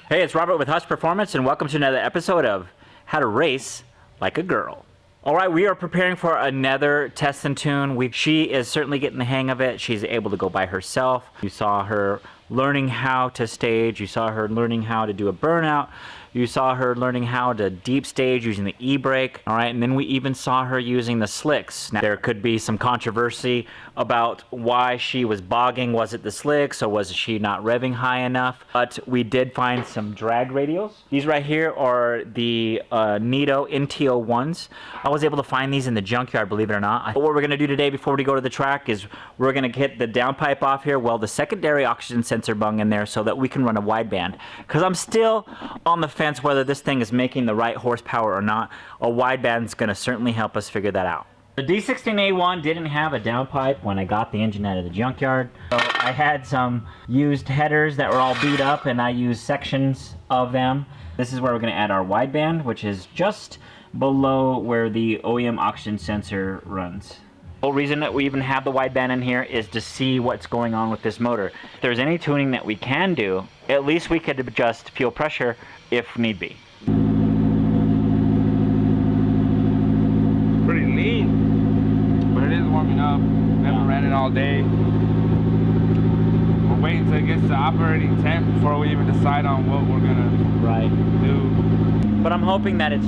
Hey, it's Robert with Hush Performance, and welcome to another episode of How to Race Like a Girl. All right, we are preparing for another test and tune. She is certainly getting the hang of it. She's able to go by herself. You saw her learning how to stage. You saw her learning how to do a burnout. You saw her learning how to deep stage using the e-brake. All right, and then we even saw her using the slicks. Now, there could be some controversy about why she was bogging. Was it the slicks or was she not revving high enough? But we did find some drag radials. These right here are the Nito NT01s. I was able to find these in the junkyard, believe it or not. What we're gonna do today before we go to the track is we're gonna get the downpipe off here, weld the secondary oxygen sensor bung in there so that we can run a wideband. Because I'm still on the fence whether this thing is making the right horsepower or not. A wideband is gonna certainly help us figure that out. The D16A1 didn't have a downpipe when I got the engine out of the junkyard. So I had some used headers that were all beat up and I used sections of them. This is where we're gonna add our wideband, which is just below where the OEM oxygen sensor runs. The whole reason that we even have the wideband in here is to see what's going on with this motor. If there's any tuning that we can do, at least we could adjust fuel pressure if need be. Pretty lean, but it is warming up. Never ran it all day. We're waiting till it gets to operating temp before we even decide on what we're gonna do. But I'm hoping that it's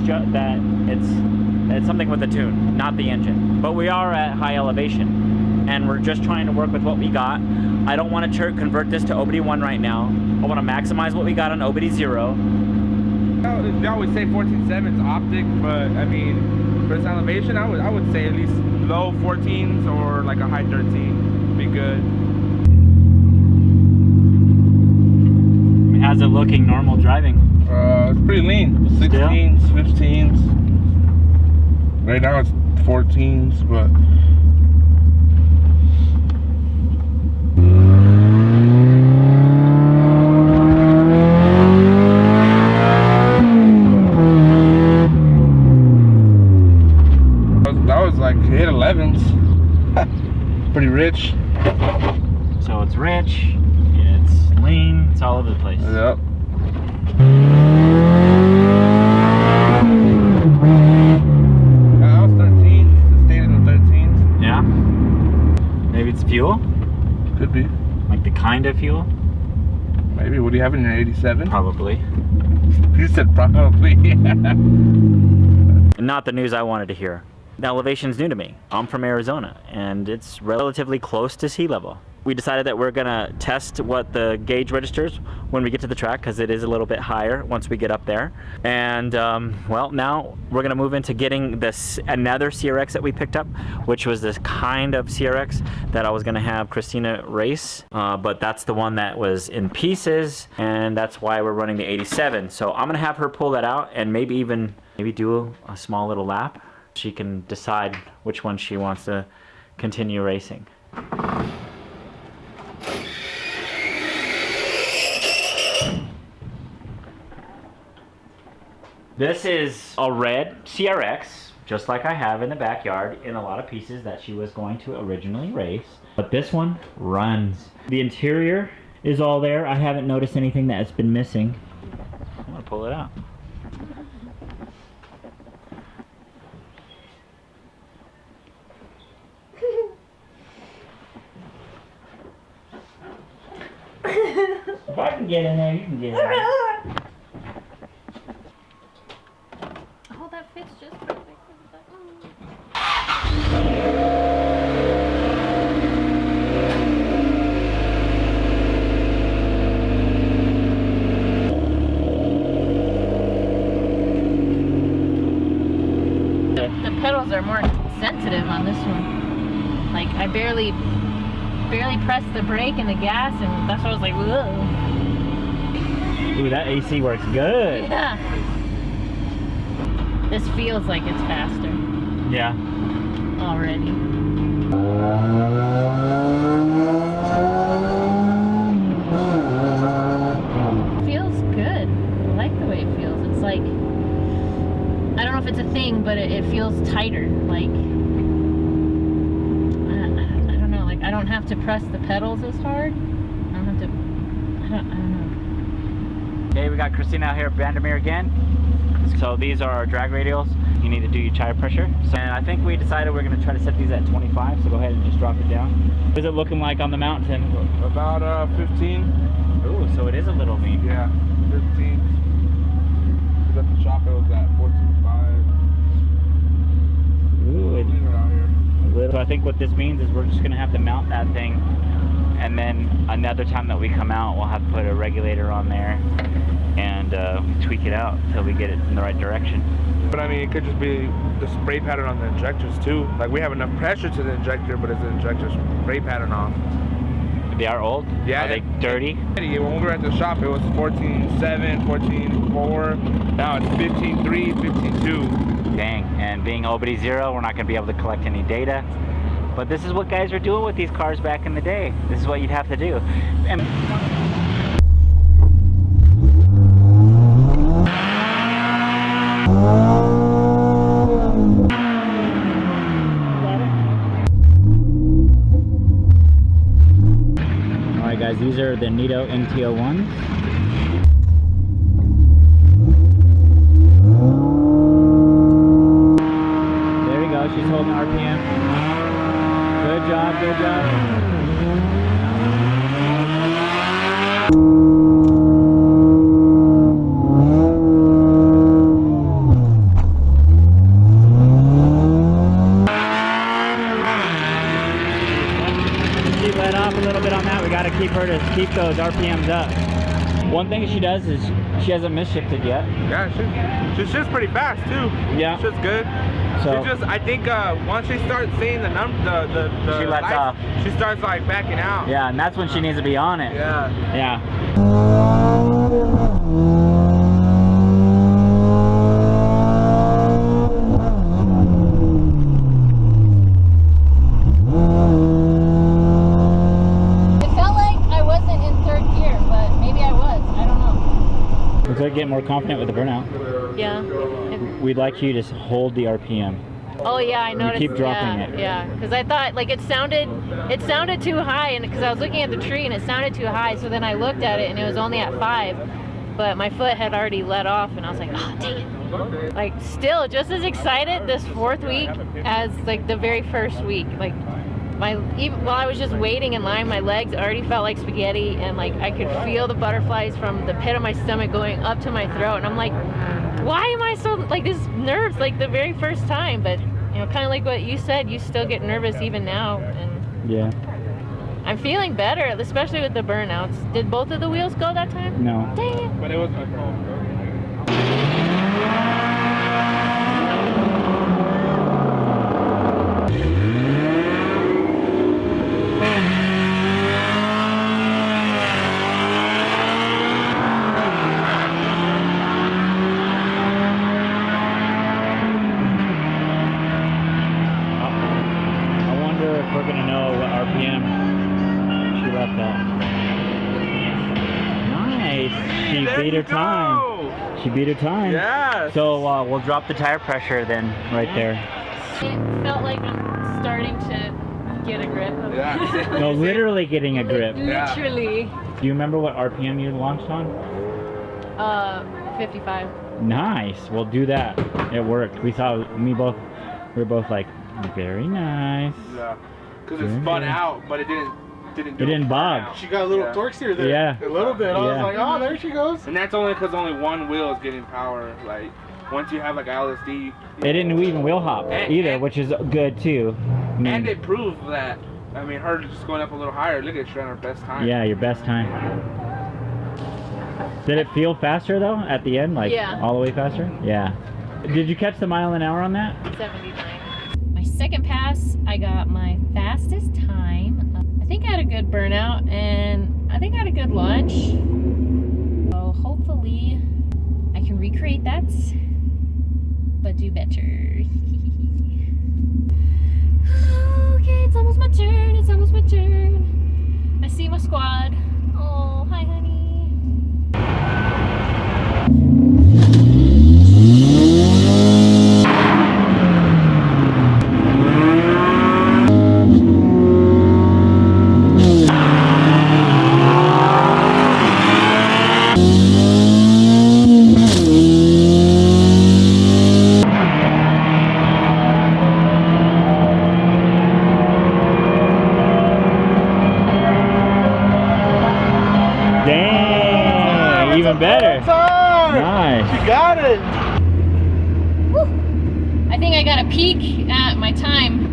something with the tune, not the engine. But we are at high elevation, and we're just trying to work with what we got. I don't want to convert this to OBD1 right now. I want to maximize what we got on OBD0. They always say 14.7's optic, but I mean, for this elevation, I would say at least low 14s or like a high 13 be good. How's it looking normal driving? It's pretty lean. 16s, 15s. Right now it's 14s, but that was like hit 11s. Pretty rich. So it's rich, it's lean, it's all over the place. Yep. Fuel? Could be. Like the kind of fuel? Maybe. What do you have in your 87? Probably. You said probably. Not the news I wanted to hear. The elevation's new to me. I'm from Arizona, and it's relatively close to sea level. We decided that we're gonna test what the gauge registers when we get to the track, because it is a little bit higher once we get up there. And well, now we're gonna move into getting another CRX that we picked up, which was this kind of CRX that I was gonna have Kristina race, but that's the one that was in pieces, and that's why we're running the 87. So I'm gonna have her pull that out and maybe do a small little lap. She can decide which one she wants to continue racing. This is a red CRX, just like I have in the backyard, in a lot of pieces that she was going to originally race. But this one runs. The interior is all there. I haven't noticed anything that has been missing. I'm gonna pull it out. If I can get in there, you can get in there. Oh, that fits just perfect. The pedals are more sensitive on this one. Like I barely pressed the brake and the gas, and that's why I was like, whoa. Ooh, that AC works good. Yeah. This feels like it's faster. Yeah. Already. It feels good. I like the way it feels. It's like, I don't know if it's a thing, but it feels tighter. Like, I don't know. Like, I don't have have to press the pedals as hard. I don't have to, I don't know. Okay, we got Kristina out here at Vandermeer again. So these are our drag radials. You need to do your tire pressure. And I think we decided we're gonna try to set these at 25, so go ahead and just drop it down. What is it looking like on the mountain? About 15. Ooh, so it is a little mean. Yeah, 15. Because at the shop it was at 14.5. Ooh, Leave it out here. so I think what this means is we're just gonna have to mount that thing, and then another time that we come out, we'll have to put a regulator on there and tweak it out until we get it in the right direction. But I mean, it could just be the spray pattern on the injectors too. Like we have enough pressure to the injector, but is the injector spray pattern off? They are old? Yeah. Are they dirty? When we were at the shop, it was 14.7, 14.4. Now it's 15.3, 15.2. Dang, and being OBD 0, we're not gonna be able to collect any data. But this is what guys were doing with these cars back in the day. This is what you'd have to do. And Alright guys, these are the Nito NTO1s. There we go, she's holding RPM. Good job, good job. She let off a little bit on that. We got to keep her to keep those RPMs up. One thing she does is she hasn't misshifted yet. Yeah, she shifts pretty fast too. Yeah. She's good. So She just, I think once she starts seeing the She lets lights, off. she starts like backing out. yeah, and that's when she needs to be on it. Yeah. Yeah. It felt like I wasn't in third gear, but maybe I was. I don't know. Looks like get more confident with the burnout. Yeah. We'd like you to just hold the RPM. Oh yeah, I noticed. keep dropping yeah, it. Yeah, because I thought like it sounded too high, and because I was looking at the tree and it sounded too high, so then I looked at it and it was only at 5, but my foot had already let off, and I was like, oh dang it. Like still just as excited this 4th week as like the very first week. Like even while I was just waiting in line, my legs already felt like spaghetti, and like I could feel the butterflies from the pit of my stomach going up to my throat, and I'm like, why am I so like this nerves like the very first time? But you know, kind of like what you said, you still get nervous even now, and Yeah. I'm feeling better, especially with the burnouts. Did both of the wheels go that time? No. Dang it. But it was my fault. I wonder if we're gonna know what RPM she left at. Nice. She There beat you her time. go. She beat her time. Yes. So we'll drop the tire pressure then right there. It felt like I'm starting to get a grip of Yeah. No, literally getting a grip. Yeah. Literally. Do you remember what RPM you launched on? 55. Nice. Well, do that. It worked. We saw we were both like, very nice. Yeah. Because it spun out, but it didn't It didn't bob. She got a little Yeah. torque steer there. Yeah. A little bit. I Yeah. was like, oh, there she goes. And that's only because only one wheel is getting power. Like once you have like LSD. It didn't even wheel hop either, which is good too. I mean, And it proved that. I mean, her just going up a little higher. Look at she's on her best time. yeah, your best time. Did it feel faster though at the end, like Yeah. all the way faster? Yeah. Did you catch the mile an hour on that? 79. My second pass, I got my fastest time. I think I had a good burnout, and I think I had a good launch. So hopefully I can recreate that, but do better. Okay, it's almost my turn. It's almost my turn. I see my squad. Oh, hi, honey. Getting better. Nice. You got it. I think I got a peek at my time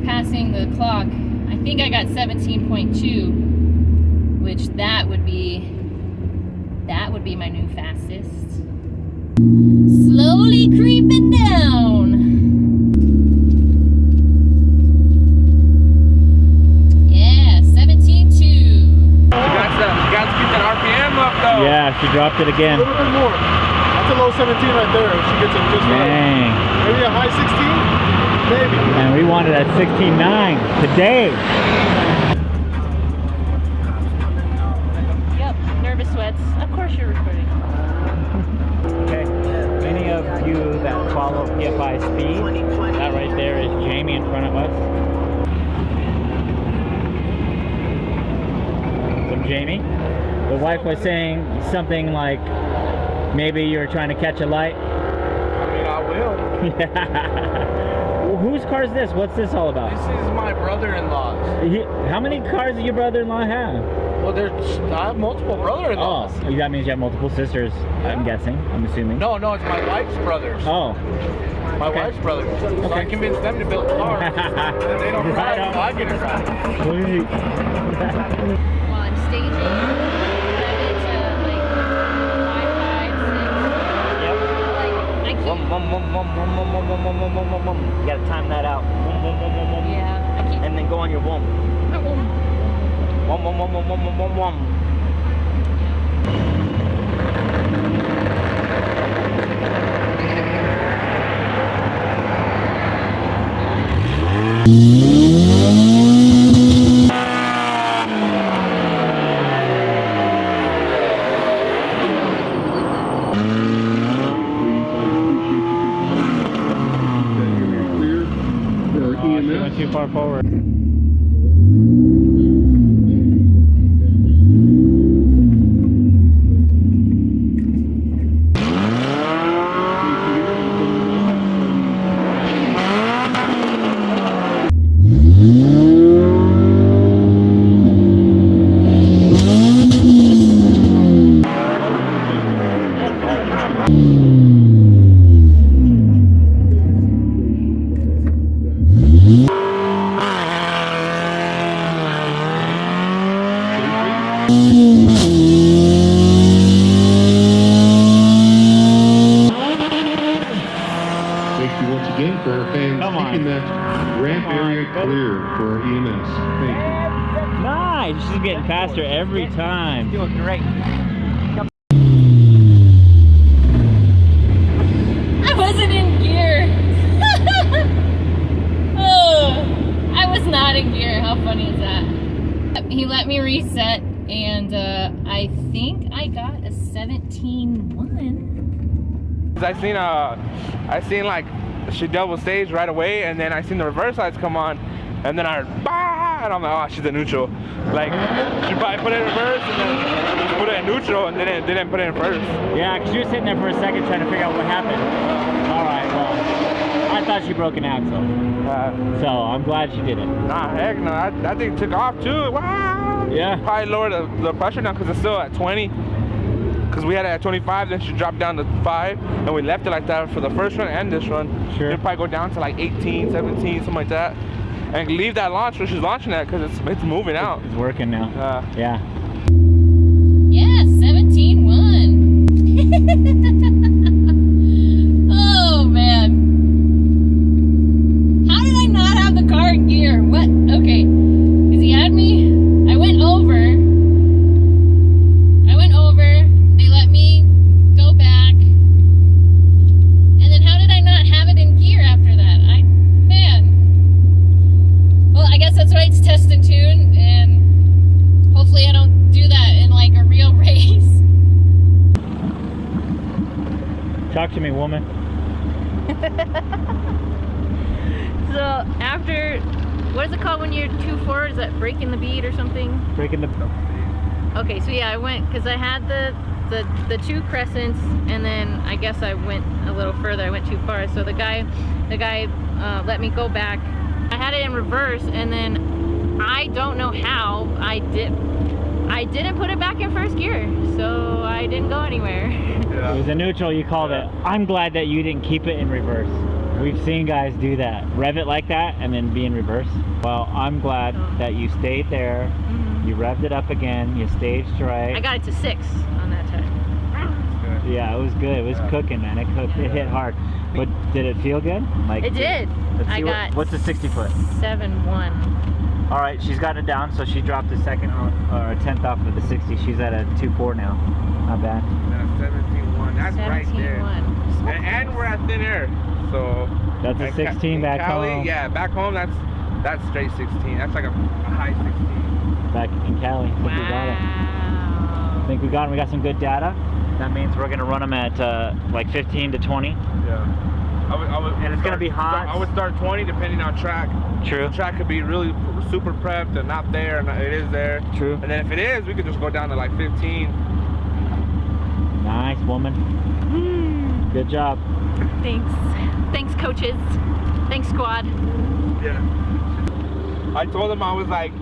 passing the clock. I think I got 17.2, which that would be my new fastest. Slowly creeping down. Yeah, 17.2. You got to keep that RPM up though. Yeah, she dropped it A again. little bit more. That's a low 17 right there. If she gets it just right. Dang. Maybe a high 16? Maybe. And we wanted at 16.9 today. Yep, nervous sweats. Of course you're recording. Okay. Any of you that follow PFI speed, that right there is Jamie in front of us. So Jamie, the wife was saying something like, maybe you were trying to catch a light. I mean, I will. Well, whose car is this? What's this all about? This is my brother-in-law's. How many cars does your brother-in-law have? Well, I have multiple brother-in-laws. Oh, that means you have multiple sisters, I'm guessing, I'm assuming. No, it's my wife's brothers. Oh. My Okay. wife's brothers. So I convinced them to build cars. And they don't Right ride, on. so I get to ride. Sweet. While I'm staging, I'm into like 5, 5, 6. Yep. Like I keep, You gotta time that out. yeah, I keep. And then go on your wom. Wom. She went too far forward. Thank you once again for our fans Come on. keeping that ramp Come on, area go. clear for our EMS. Thank you. Nice. She's getting faster every time. Doing great. I wasn't in gear. Oh, I was not in gear. How funny is that? He let me reset, and I think I got a 17.1. I seen like she double staged right away, and then I seen the reverse lights come on, and then I heard bah, and I'm like, oh, she's in neutral. Like she probably put it in reverse and then put it in neutral, and then didn't put it in first. Yeah, 'cause she was sitting there for a second trying to figure out what happened. All right, well, I thought she broke an axle, so I'm glad she did it. Nah, heck no, that thing took off too. Wow. Yeah. Probably lowered the pressure down because it's still at 20. Because we had it at 25, then she dropped down to 5, and we left it like that for the first run and this run. Sure. It'll probably go down to like 18, 17, something like that. And leave that launch where she's launching at because it's moving out. It's working now. Yeah. Yeah, 17.1. Oh man. How did I not have the car in gear? What? Okay. Because he had me. I went over. They let me go back. And then how did I not have it in gear after that? Man. Well, I guess that's why it's test and tune, and hopefully I don't do that in like a real race. Talk to me, woman. So after, what is it called when you're too forward? Is that breaking the beat or something? Breaking the. Okay, so yeah, I went, because I had the 2 crescents, and then I guess I went a little further. I went too far. So the guy let me go back. I had it in reverse, and then I don't know how I I didn't put it back in first gear, so I didn't go anywhere. It was a neutral, you called it. I'm glad that you didn't keep it in reverse. We've seen guys do that. Rev it like that and then be in reverse. Well, I'm glad that you stayed there. You revved it up again. You staged right. I got it to 6 on that time. Yeah, it was good. It was cooking, man. It cooked. It hit hard. But did it feel good? Like It did. Let's I see got what's a 60 foot? 7-1. All right, she's got it down, so she dropped a second or a tenth off of the 60. She's at a 2.4 now. Not bad. That's 17.1. That's right there. 17-1. And we're at thin air, so. That's a 16 back Cali, home. Yeah, back home that's straight 16. That's like a high 16. Back in Cali. I think we got it. I think we got it. We got some good data. That means we're gonna run them at like 15 to 20. Yeah. And it's gonna be hot. I would start 20 depending on track. True. The track could be really super prepped and not there, and it is there. True. And then if it is, we could just go down to like 15. Nice woman. Good job. Thanks. Thanks, coaches. Thanks, squad. Yeah. I told him I was like,